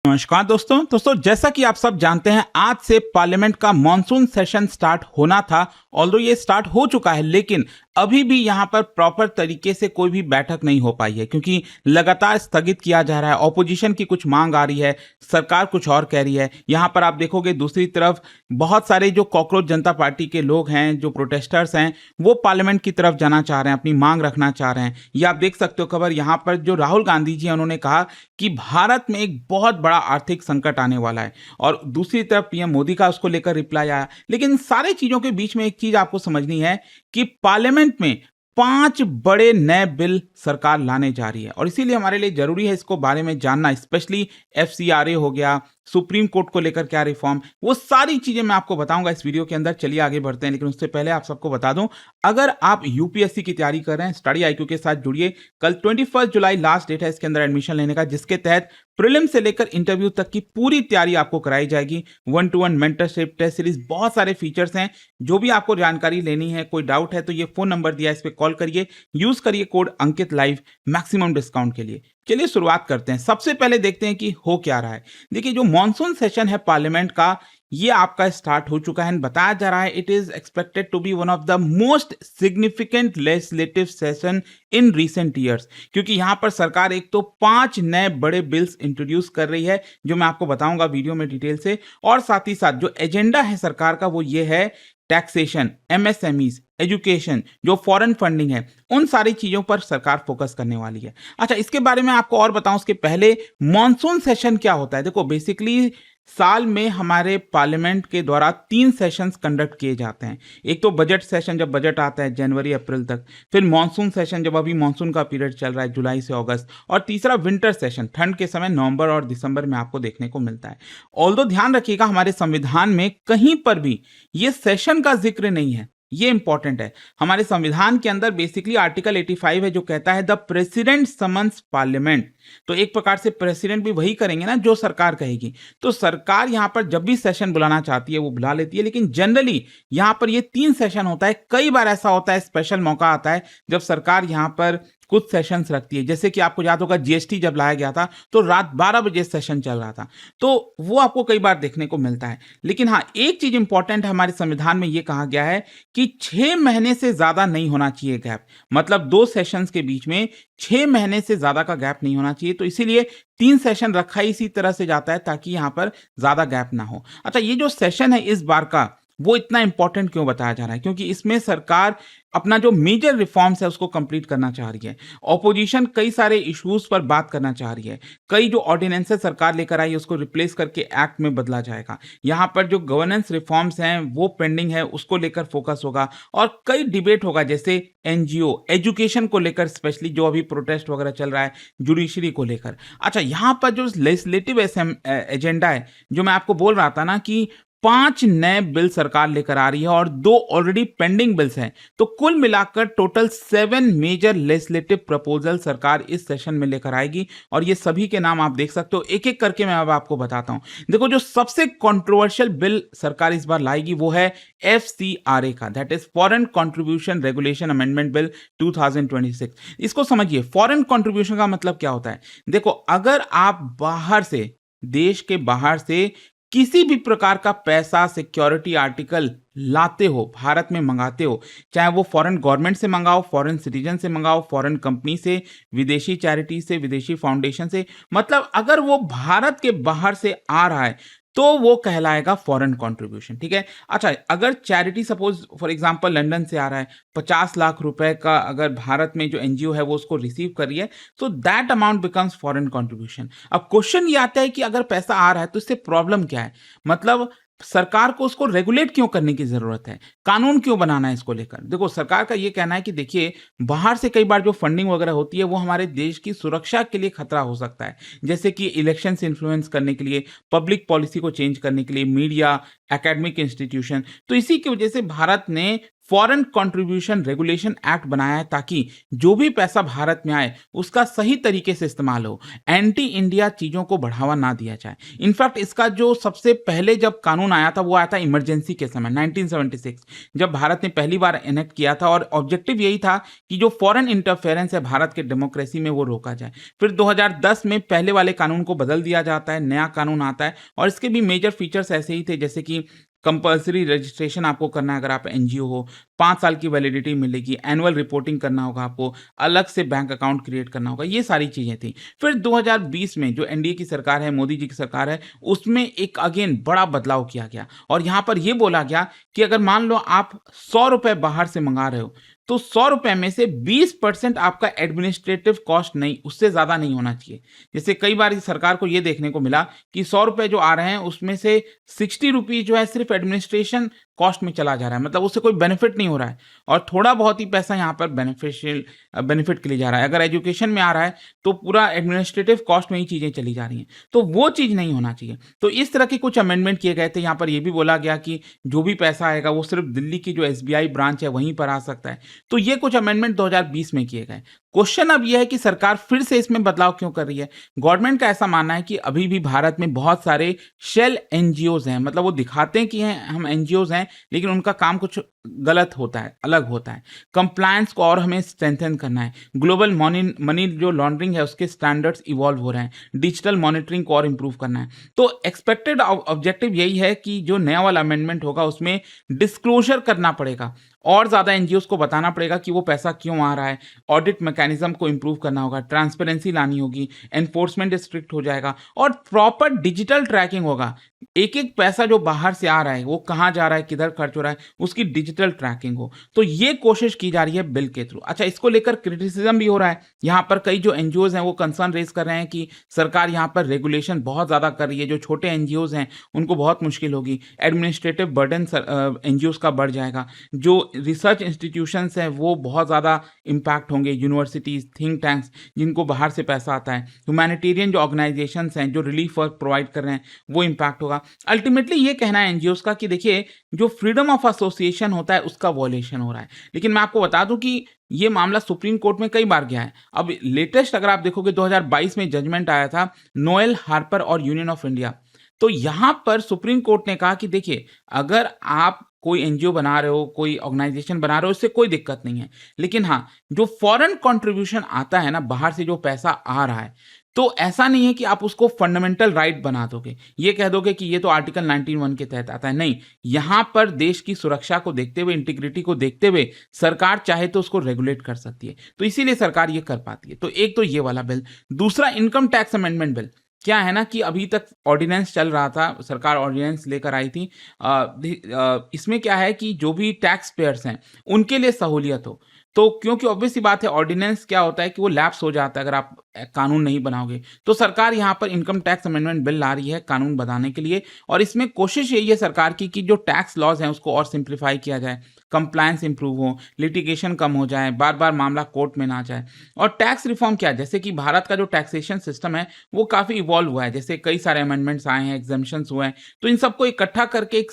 नमस्कार दोस्तों जैसा कि आप सब जानते हैं आज से पार्लियामेंट का मॉनसून सेशन स्टार्ट होना था। ऑल्दो ये स्टार्ट हो चुका है लेकिन अभी भी यहाँ पर प्रॉपर तरीके से कोई भी बैठक नहीं हो पाई है क्योंकि लगातार स्थगित किया जा रहा है। ऑपोजिशन की कुछ मांग आ रही है, सरकार कुछ और कह रही है। यहाँ पर आप देखोगे दूसरी तरफ बहुत सारे जो कॉकरोच जनता पार्टी के लोग हैं, जो प्रोटेस्टर्स हैं, वो पार्लियामेंट की तरफ जाना चाह रहे हैं, अपनी मांग रखना चाह रहे हैं। ये आप देख सकते हो खबर यहाँ पर जो राहुल गांधी जी हैं उन्होंने कहा कि भारत में एक बहुत बड़ा आर्थिक संकट आने वाला है और दूसरी तरफ पीएम मोदी का उसको लेकर रिप्लाई आया। लेकिन सारे चीजों के बीच में एक चीज आपको समझनी है कि पार्लियामेंट में 5 बड़े नए बिल सरकार लाने जा रही है और इसीलिए हमारे लिए जरूरी है इसको बारे में जानना। स्पेशली एफसीआरए हो गया, सुप्रीम कोर्ट को लेकर क्या रिफॉर्म, वो सारी चीजें मैं आपको बताऊंगा इस वीडियो के अंदर। चलिए आगे बढ़ते हैं, लेकिन उससे पहले आप सबको बता दूं, अगर आप यूपीएससी की तैयारी कर रहे हैं स्टडी आईक्यू के साथ जुड़िए। कल 21 जुलाई लास्ट डेट है इसके अंदर एडमिशन लेने का, जिसके तहत प्रीलिम से लेकर इंटरव्यू तक की पूरी तैयारी आपको कराई जाएगी। 1-to-1 मेंटरशिप, टेस्ट सीरीज, बहुत सारे फीचर्स हैं। जो भी आपको जानकारी लेनी है, कोई डाउट है तो ये फोन नंबर दिया है, इस पर कॉल करिए, यूज करिए कोड अंकित लाइव मैक्सिमम डिस्काउंट के लिए। चलिए शुरुआत करते हैं। सबसे पहले देखते हैं कि हो क्या रहा है। देखिए जो मॉनसून सेशन है पार्लियामेंट का, ये आपका स्टार्ट हो चुका है। बताया जा रहा है it is expected to be one of the most significant legislative session in recent years, क्योंकि यहां पर सरकार एक तो 5 नए बड़े बिल्स इंट्रोड्यूस कर रही है जो मैं आपको बताऊंगा वीडियो में डिटेल से। और साथ ही साथ जो एजेंडा है सरकार का वो ये है टैक्सेशन, एमएसएमईज, एजुकेशन, जो फॉरेन फंडिंग है, उन सारी चीजों पर सरकार फोकस करने वाली है। अच्छा, इसके बारे में आपको और बताऊं उसके पहले, मॉनसून सेशन क्या होता है। देखो बेसिकली साल में हमारे पार्लियामेंट के द्वारा 3 सेशंस कंडक्ट किए जाते हैं। एक तो बजट सेशन जब बजट आता है जनवरी अप्रैल तक, फिर मॉनसून सेशन जब अभी मॉनसून का पीरियड चल रहा है जुलाई से अगस्त, और तीसरा विंटर सेशन ठंड के समय नवंबर और दिसंबर में आपको देखने को मिलता है। ऑल्दो ध्यान रखिएगा हमारे संविधान में कहीं पर भी ये सेशन का जिक्र नहीं है, ये इंपॉर्टेंट है। हमारे संविधान के अंदर बेसिकली आर्टिकल 85 है जो कहता है द प्रेसिडेंट समन्स पार्लियामेंट। तो एक प्रकार से प्रेसिडेंट भी वही करेंगे ना जो सरकार कहेगी। तो सरकार यहां पर जब भी सेशन बुलाना चाहती है वो बुला लेती है, लेकिन जनरली यहां पर ये 3 सेशन होता है। कई बार ऐसा होता है, स्पेशल मौका आता है जब सरकार यहां पर कुछ सेशंस रखती है। जैसे कि आपको याद होगा जीएसटी जब लाया गया था तो रात 12 बजे सेशन चल रहा था, तो वो आपको कई बार देखने को मिलता है। लेकिन हाँ, एक चीज इंपॉर्टेंट है, हमारे संविधान में ये कहा गया है कि 6 महीने से ज्यादा नहीं होना चाहिए गैप, मतलब 2 सेशंस के बीच में 6 महीने से ज्यादा का गैप नहीं होना चाहिए। तो इसीलिए 3 सेशन रखा ही इसी तरह से जाता है ताकि यहां पर ज्यादा गैप ना हो। अच्छा, ये जो सेशन है इस बार का वो इतना इंपॉर्टेंट क्यों बताया जा रहा है, क्योंकि इसमें सरकार अपना जो मेजर रिफॉर्म्स है उसको कंप्लीट करना चाह रही है। ऑपोजिशन कई सारे इश्यूज पर बात करना चाह रही है। कई जो ऑर्डिनेंसेस सरकार लेकर आई है उसको रिप्लेस करके एक्ट में बदला जाएगा। यहाँ पर जो गवर्नेंस रिफॉर्म्स हैं वो पेंडिंग है, उसको लेकर फोकस होगा। और कई डिबेट होगा, जैसे एनजीओ, एजुकेशन को लेकर, स्पेशली जो अभी प्रोटेस्ट वगैरह चल रहा है जुडिशरी को लेकर। अच्छा, यहाँ पर जो लेजिस्लेटिव एजेंडा है जो मैं आपको बोल रहा था ना कि 5 नए बिल सरकार लेकर आ रही है और 2 ऑलरेडी पेंडिंग बिल्स हैं, तो कुल मिलाकर टोटल 7 मेजर लेजिस्लेटिव प्रपोजल सरकार इस सेशन में लेकर आएगी। और ये सभी के नाम आप देख सकते हो, एक एक करके मैं अब आपको बताता हूं। देखो जो सबसे कंट्रोवर्शियल बिल सरकार इस बार लाएगी वो है एफसीआरए का, that is foreign contribution regulation amendment bill 2026। इसको समझिए, फॉरेन कंट्रीब्यूशन का मतलब क्या होता है। देखो अगर आप बाहर से, देश के बाहर से किसी भी प्रकार का पैसा, सिक्योरिटी आर्टिकल लाते हो, भारत में मंगाते हो, चाहे वो फॉरेन गवर्नमेंट से मंगाओ, फॉरेन सिटीजन से मंगाओ, फॉरेन कंपनी से, विदेशी चैरिटी से, विदेशी फाउंडेशन से, मतलब अगर वो भारत के बाहर से आ रहा है तो वो कहलाएगा फॉरेन कंट्रीब्यूशन। ठीक है। अच्छा, अगर charity suppose for example London से आ रहा है, 50 लाख रुपए का अगर भारत में जो एनजीओ है वो उसको रिसीव कर रही है, तो that amount becomes foreign contribution. अब क्वेश्चन ये आता है कि अगर पैसा आ रहा है तो इससे प्रॉब्लम क्या है, मतलब सरकार को उसको रेगुलेट क्यों करने की जरूरत है, कानून क्यों बनाना है इसको लेकर। देखो सरकार का ये कहना है कि देखिए बाहर से कई बार जो फंडिंग वगैरह होती है वो हमारे देश की सुरक्षा के लिए खतरा हो सकता है, जैसे कि इलेक्शन से इन्फ्लुएंस करने के लिए, पब्लिक पॉलिसी को चेंज करने के लिए, मीडिया, एकेडमिक इंस्टीट्यूशन। तो इसी की वजह से भारत ने फॉरेन कंट्रीब्यूशन रेगुलेशन एक्ट बनाया है ताकि जो भी पैसा भारत में आए उसका सही तरीके से इस्तेमाल हो, एंटी इंडिया चीज़ों को बढ़ावा ना दिया जाए। इनफैक्ट इसका जो सबसे पहले जब कानून आया था वो आया था इमरजेंसी के समय 1976, जब भारत ने पहली बार एनेक्ट किया था और ऑब्जेक्टिव यही था कि जो फॉरेन इंटरफेरेंस है भारत के डेमोक्रेसी में वो रोका जाए। फिर 2010 में पहले वाले कानून को बदल दिया जाता है, नया कानून आता है और इसके भी मेजर फीचर्स ऐसे ही थे जैसे कि कंपल्सरी रजिस्ट्रेशन आपको करना है अगर आप एनजीओ हो, 5 साल की वैलिडिटी मिलेगी, एनुअल रिपोर्टिंग करना होगा आपको, अलग से बैंक अकाउंट क्रिएट करना होगा, ये सारी चीज़ें थी। फिर 2020 में जो एनडीए की सरकार है, मोदी जी की सरकार है, उसमें एक अगेन बड़ा बदलाव किया गया और यहाँ पर ये बोला गया कि अगर मान लो आप ₹100 बाहर से मंगा रहे हो, तो ₹100 में से 20% आपका एडमिनिस्ट्रेटिव कॉस्ट नहीं, उससे ज़्यादा नहीं होना चाहिए। जैसे कई बार इस सरकार को ये देखने को मिला कि ₹100 जो आ रहे हैं उसमें से ₹60 जो है सिर्फ एडमिनिस्ट्रेशन कॉस्ट में चला जा रहा है, मतलब उससे कोई बेनिफिट नहीं हो रहा है और थोड़ा बहुत ही पैसा यहाँ पर बेनिफिट के लिए जा रहा है। अगर एजुकेशन में आ रहा है तो पूरा एडमिनिस्ट्रेटिव कॉस्ट में ही चीज़ें चली जा रही हैं, तो वो चीज़ नहीं होना चाहिए। तो इस तरह के कुछ अमेंडमेंट किए गए थे। यहाँ पर ये भी बोला गया कि जो भी पैसा आएगा वो सिर्फ दिल्ली की जो एसबीआई ब्रांच है वहीं पर आ सकता है। तो ये कुछ अमेंडमेंट 2020 में किए गए। क्वेश्चन अब ये है कि सरकार फिर से इसमें बदलाव क्यों कर रही है? गवर्नमेंट का ऐसा मानना है कि अभी भी भारत में बहुत सारे शेल एनजीओज हैं, मतलब वो दिखाते हैं कि हम एनजीओज हैं, लेकिन उनका काम कुछ गलत होता है, अलग होता है। कंप्लायंस को और हमें स्ट्रेंथन करना है। ग्लोबल मनी जो लॉन्ड्रिंग है उसके स्टैंडर्ड्स इवॉल्व हो रहे हैं। डिजिटल मॉनिटरिंग को और इम्प्रूव करना है। तो एक्सपेक्टेड ऑब्जेक्टिव यही है कि जो नया वाला अमेंडमेंट होगा उसमें डिस्क्लोजर करना पड़ेगा और ज़्यादा एनजीओज को बताना पड़ेगा कि वो पैसा क्यों आ रहा है। ऑडिट मैकेनिज्म को इम्प्रूव करना होगा, ट्रांसपेरेंसी लानी होगी, एनफोर्समेंट स्ट्रिक्ट हो जाएगा और प्रॉपर डिजिटल ट्रैकिंग होगा। एक-एक पैसा जो बाहर से आ रहा है, वो कहाँ जा रहा है, किधर खर्च हो रहा है, उसकी डिजिटल ट्रैकिंग हो। तो ये कोशिश की जा रही है बिल के थ्रू। अच्छा, इसको लेकर क्रिटिसिज्म भी हो रहा है। यहाँ पर कई जो एनजीओज हैं वो कंसर्न रेज़ कर रहे हैं कि सरकार यहाँ पर रेगुलेशन बहुत ज़्यादा कर रही है। जो छोटे एनजीओज हैं उनको बहुत मुश्किल होगी। एडमिनिस्ट्रेटिव बर्डन एनजीओज का बढ़ जाएगा। जो रिसर्च इंस्टीट्यूशंस हैं वो बहुत ज़्यादा इम्पैक्ट होंगे। यूनिवर्सिटीज़, थिंक टैंक्स जिनको बाहर से पैसा आता है, ह्यूमैनिटेरियन जो ऑर्गेनाइजेशंस हैं जो रिलीफ वर्क प्रोवाइड कर रहे हैं, वो इम्पैक्ट होगा। अल्टीमेटली ये कहना है एनजीओज का कि देखिए जो फ्रीडम ऑफ एसोसिएशन होता है उसका वॉयलेशन हो रहा है। लेकिन मैं आपको बता दूं कि ये मामला सुप्रीम कोर्ट में कई बार गया है। अब लेटेस्ट अगर आप देखोगे 2022 में जजमेंट आया था नोएल हार्पर और यूनियन ऑफ इंडिया। तो यहां पर सुप्रीम कोर्ट ने कहा कि देखिए अगर आप कोई एनजीओ बना रहे हो, कोई ऑर्गेनाइजेशन बना रहे हो, इससे कोई दिक्कत नहीं है। लेकिन हाँ, जो फॉरेन कंट्रीब्यूशन आता है ना, बाहर से जो पैसा आ रहा है, तो ऐसा नहीं है कि आप उसको फंडामेंटल राइट बना दोगे। ये कह दोगे कि ये तो आर्टिकल 19(1) के तहत आता है। नहीं, यहाँ पर देश की सुरक्षा को देखते हुए, इंटीग्रिटी को देखते हुए सरकार चाहे तो उसको रेगुलेट कर सकती है। तो इसीलिए सरकार ये कर पाती है। तो एक तो ये वाला बिल। दूसरा इनकम टैक्स अमेंडमेंट बिल। क्या है ना कि अभी तक ऑर्डिनेंस चल रहा था, सरकार ऑर्डिनेंस लेकर आई थी। इसमें क्या है कि जो भी टैक्स पेयर्स हैं उनके लिए सहूलियत हो। तो क्योंकि ऑब्वियस सी बात है ऑर्डिनेंस क्या होता है कि वो लैप्स हो जाता है अगर आप कानून नहीं बनाओगे। तो सरकार यहाँ पर इनकम टैक्स अमेंडमेंट बिल ला रही है कानून बनाने के लिए और इसमें कोशिश यही है सरकार की कि जो टैक्स लॉज हैं उसको और सिंप्लीफाई किया जाए, कंप्लायंस इंप्रूव हो, लिटिगेशन कम हो जाए, बार बार मामला कोर्ट में ना जाए। और टैक्स रिफॉर्म क्या है, जैसे कि भारत का जो टैक्सेशन सिस्टम है वो काफ़ी इवॉल्व हुआ है। जैसे कई सारे अमेंडमेंट्स आए हैं, एग्जम्पशंस हुए हैं, तो इन सबको इकट्ठा करके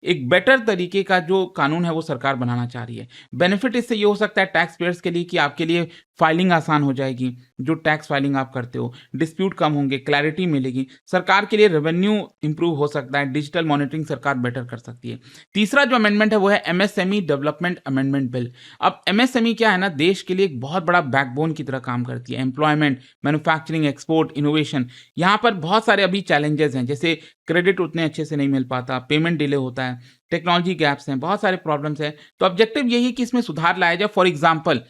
एक बेटर तरीके का जो कानून है वो सरकार बनाना चाह रही है। बेनिफिट इससे ये हो सकता है टैक्स पेयर्स के लिए कि आपके लिए फाइलिंग आसान हो जाएगी, जो टैक्स फाइलिंग आप करते हो, डिस्प्यूट कम होंगे, क्लैरिटी मिलेगी। सरकार के लिए रेवेन्यू इंप्रूव हो सकता है, डिजिटल मॉनिटरिंग सरकार बेटर कर सकती है। तीसरा जो अमेंडमेंट है वो है एमएसएमई डेवलपमेंट अमेंडमेंट बिल। अब एमएसएमई क्या है ना, देश के लिए एक बहुत बड़ा बैकबोन की तरह काम करती है। एम्प्लॉयमेंट, मैन्युफैक्चरिंग, एक्सपोर्ट, इनोवेशन, यहाँ पर बहुत सारे अभी चैलेंजेस हैं। जैसे क्रेडिट उतने अच्छे से नहीं मिल पाता, पेमेंट डिले होता है, टेक्नोलॉजी गैप्स हैं, बहुत सारे प्रॉब्लम्स हैं। तो ऑब्जेक्टिव यही है कि इसमें सुधार लाया जाए। फॉर एग्जांपल,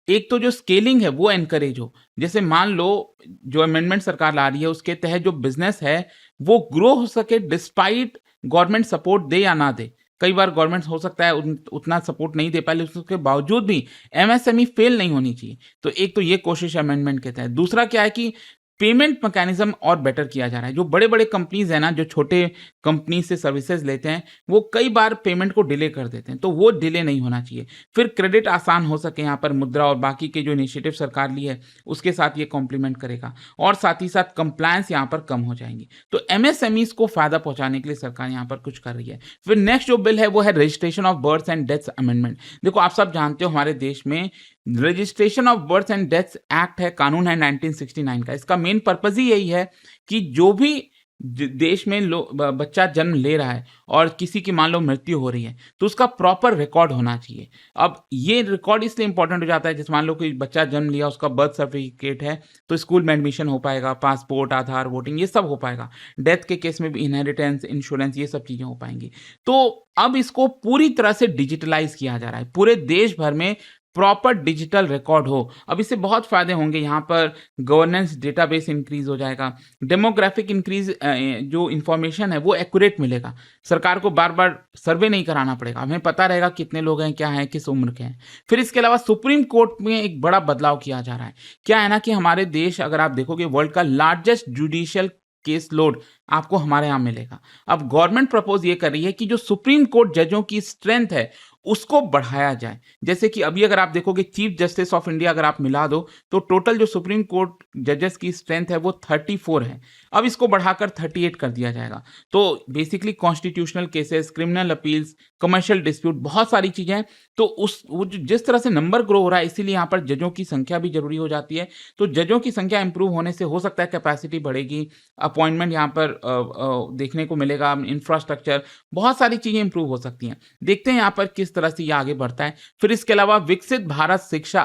एक तो जो स्केलिंग है वो एनकरेज हो। जैसे मान लो जो अमेंडमेंट सरकार ला रही है उसके तहत जो बिजनेस है वो ग्रो हो सके डिस्पाइट गवर्नमेंट सपोर्ट दे या ना दे। कई बार गवर्नमेंट हो सकता है उतना सपोर्ट नहीं दे पाए, लेकिन उसके बावजूद भी एमएसएमई फेल नहीं होनी चाहिए। तो एक तो ये कोशिश अमेंडमेंट के तहत। दूसरा क्या है कि पेमेंट मैकेनिज्म और बेटर किया जा रहा है। जो बड़े-बड़े कंपनीज़ हैं ना, जो छोटे कंपनी से सर्विसेज़ लेते हैं, वो कई बार पेमेंट को डिले कर देते हैं, तो वो डिले नहीं होना चाहिए। फिर क्रेडिट आसान हो सके, यहाँ पर मुद्रा और बाकी के जो इनिशिएटिव सरकार ली है, उसके साथ ये कॉम्प्लीमेंट करेगा और साथ ही साथ कंप्लायंस यहाँ पर कम हो जाएँगी। तो एमएसएमईज़ को फ़ायदा पहुँचाने के लिए सरकार यहाँ पर कुछ कर रही है। फिर नेक्स्ट जो बिल है वो है registration of births and deaths amendment. देखो, आप सब जानते हो हमारे देश में registration of births and deaths act है, कानून है 1969 का। इसका मेन पर्पस ही यही है कि जो भी देश में बच्चा जन्म ले रहा है और किसी की मान लो मृत्यु हो रही है, तो उसका प्रॉपर रिकॉर्ड होना चाहिए। अब ये रिकॉर्ड इसलिए इंपॉर्टेंट हो जाता है, जैसे मान लो कोई बच्चा जन्म लिया, उसका बर्थ सर्टिफिकेट है, तो स्कूल में एडमिशन हो पाएगा, पासपोर्ट, आधार, वोटिंग, ये सब हो पाएगा। डेथ के केस में भी इनहेरिटेंस, इंश्योरेंस, ये सब चीज़ें हो पाएंगी। तो अब इसको पूरी तरह से डिजिटलाइज किया जा रहा है, पूरे देश भर में प्रॉपर डिजिटल रिकॉर्ड हो। अब इससे बहुत फ़ायदे होंगे, यहाँ पर गवर्नेंस डेटाबेस इंक्रीज़ हो जाएगा, डेमोग्राफिक इंक्रीज़, जो इन्फॉर्मेशन है वो एक्यूरेट मिलेगा। सरकार को बार-बार सर्वे नहीं कराना पड़ेगा, हमें पता रहेगा कितने लोग हैं, क्या हैं, किस उम्र के हैं। फिर इसके अलावा सुप्रीम कोर्ट में एक बड़ा बदलाव किया जा रहा है। क्या है ना कि हमारे देश, अगर आप देखोगे, वर्ल्ड का लार्जेस्ट जुडिशियल केस लोड आपको हमारे यहाँ मिलेगा। अब गवर्नमेंट प्रपोज ये कर रही है कि जो सुप्रीम कोर्ट जजों की स्ट्रेंथ है उसको बढ़ाया जाए। जैसे कि अभी अगर आप देखोगे, चीफ जस्टिस ऑफ इंडिया अगर आप मिला दो, तो टोटल जो सुप्रीम कोर्ट जजेस की स्ट्रेंथ है वो 34 है। अब इसको बढ़ाकर 38 कर दिया जाएगा। तो basically constitutional cases, criminal appeals, commercial dispute, बहुत सारी चीजें हैं। तो जिस तरह से नंबर ग्रो हो रहा है, इसीलिए यहाँ पर जजों की संख्या भी जरूरी हो जाती है। तो जजों की संख्या इंप्रूव होने से हो सकता है कैपेसिटी बढ़ेगी, अपॉइंटमेंट यहाँ पर देखने को मिलेगा, इंफ्रास्ट्रक्चर, बहुत सारी चीजें इंप्रूव हो सकती हैं। देखते हैं यहाँ पर किस तरह से ये आगे बढ़ता है। फिर इसके अलावा विकसित भारत शिक्षा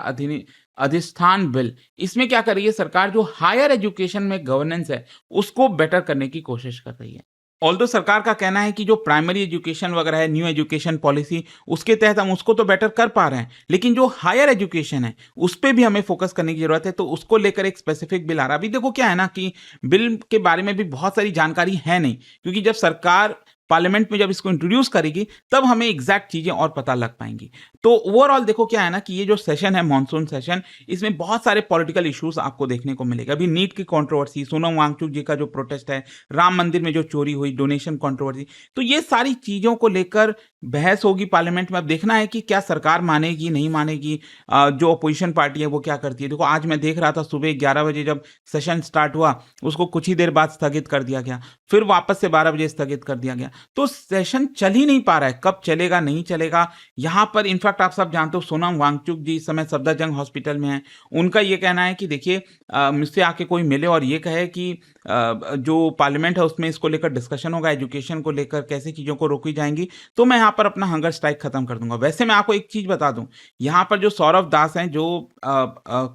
अधिष्ठान बिल, इसमें क्या कर रही है सरकार, जो हायर एजुकेशन में गवर्नेंस है उसको बेटर करने की कोशिश कर रही है। ऑल्दो सरकार का कहना है कि जो प्राइमरी एजुकेशन वगैरह है, न्यू एजुकेशन पॉलिसी, उसके तहत हम उसको तो बेटर कर पा रहे हैं, लेकिन जो हायर एजुकेशन है उस पर भी हमें फोकस करने की जरूरत है। तो उसको लेकर एक स्पेसिफिक बिल आ रहा है। अभी देखो क्या है ना कि बिल के बारे में भी बहुत सारी जानकारी है नहीं, क्योंकि जब सरकार पार्लियामेंट में जब इसको इंट्रोड्यूस करेगी तब हमें एग्जैक्ट चीजें और पता लग पाएंगी। तो ओवरऑल देखो क्या है ना कि ये जो सेशन है, मॉनसून सेशन, इसमें बहुत सारे पॉलिटिकल इश्यूज आपको देखने को मिलेगा। अभी नीट की कंट्रोवर्सी, सोनम वांगचुक जी का जो प्रोटेस्ट है, राम मंदिर में जो चोरी हुई, डोनेशन कंट्रोवर्सी, तो ये सारी चीजों को लेकर बहस होगी पार्लियामेंट में। अब देखना है कि क्या सरकार मानेगी, नहीं मानेगी, जो अपोजिशन पार्टी है वो क्या करती है। देखो, आज मैं देख रहा था सुबह 11 बजे जब सेशन स्टार्ट हुआ, उसको कुछ ही देर बाद स्थगित कर दिया गया, फिर वापस से 12 बजे स्थगित कर दिया गया। तो सेशन चल ही नहीं पा रहा है, कब चलेगा, नहीं चलेगा। यहां पर इनफैक्ट आप सब जानते हो, सोनम वांगचुक जी इस समय सफदरजंग हॉस्पिटल में हैं। उनका ये कहना है कि देखिए, मुझसे आके कोई मिले और ये कहे कि जो पार्लियामेंट है उसमें इसको लेकर डिस्कशन होगा, एजुकेशन को लेकर कैसे चीज़ों को रोकी जाएंगी, तो मैं यहाँ पर अपना हंगर स्ट्राइक खत्म कर दूंगा। वैसे मैं आपको एक चीज़ बता दूं, यहाँ पर जो सौरभ दास हैं, जो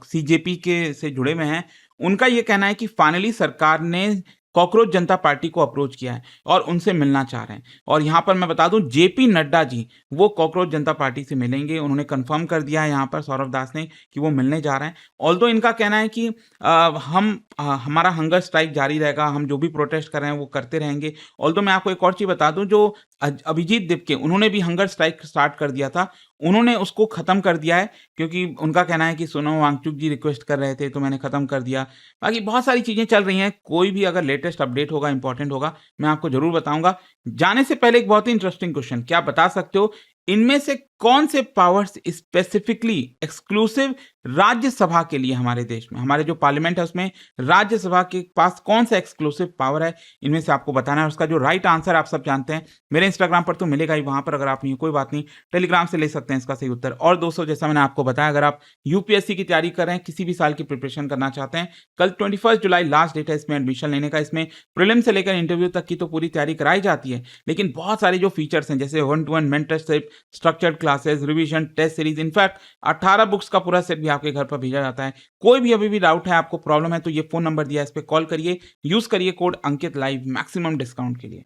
सीजेपी के से जुड़े हुए हैं, उनका ये कहना है कि फाइनली सरकार ने कॉकरोच जनता पार्टी को अप्रोच किया है और उनसे मिलना चाह रहे हैं। और यहाँ पर मैं बता दूं, जेपी नड्डा जी वो कॉकरोच जनता पार्टी से मिलेंगे, उन्होंने कंफर्म कर दिया है यहाँ पर सौरभ दास ने कि वो मिलने जा रहे हैं। ऑल्दो इनका कहना है कि हमारा हंगर स्ट्राइक जारी रहेगा, हम जो भी प्रोटेस्ट कर रहे हैं वो करते रहेंगे। ऑल्दो मैं आपको एक और चीज़ बता दूं, जो अभिजीत दिपके, उन्होंने भी हंगर स्ट्राइक स्टार्ट कर दिया था, उन्होंने उसको खत्म कर दिया है, क्योंकि उनका कहना है कि सोनम वांगचुक जी रिक्वेस्ट कर रहे थे तो मैंने खत्म कर दिया। बाकी बहुत सारी चीजें चल रही हैं, कोई भी अगर लेटेस्ट अपडेट होगा, इंपॉर्टेंट होगा, मैं आपको जरूर बताऊंगा। जाने से पहले एक बहुत ही इंटरेस्टिंग क्वेश्चन, क्या बता सकते हो इनमें से कौन से पावर्स स्पेसिफिकली एक्सक्लूसिव राज्यसभा के लिए हमारे देश में, हमारे जो पार्लियामेंट है उसमें राज्यसभा के पास कौन सा एक्सक्लूसिव पावर है, इनमें से आपको बताना है। उसका जो राइट आंसर आप सब जानते हैं, मेरे इंस्टाग्राम पर तो मिलेगा ही, वहां पर अगर आप नहीं, कोई बात नहीं, टेलीग्राम से ले सकते हैं इसका सही उत्तर। और दोस्तों, जैसा मैंने आपको बताया, अगर आप यूपीएससी की तैयारी कर रहे हैं, किसी भी साल की प्रिपरेशन करना चाहते हैं, कल 21 जुलाई लास्ट डेट है इसमें एडमिशन लेने का। इसमें प्रीलिम से लेकर इंटरव्यू तक की तो पूरी तैयारी कराई जाती है, लेकिन बहुत सारे जो फीचर्स हैं, जैसे 1-to-1 mentorship, structured classes, revision, test series, in fact 18 books का पूरा सेट भी आपके घर पर भेजा जाता है। कोई भी अभी भी डाउट है, आपको प्रॉब्लम है, तो ये फोन नंबर दिया है, इस पे कॉल करिए, यूज करिए कोड अंकित लाइव मैक्सिमम डिस्काउंट के लिए।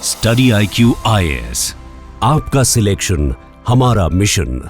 स्टडी IQ IAS, आपका सिलेक्शन हमारा मिशन।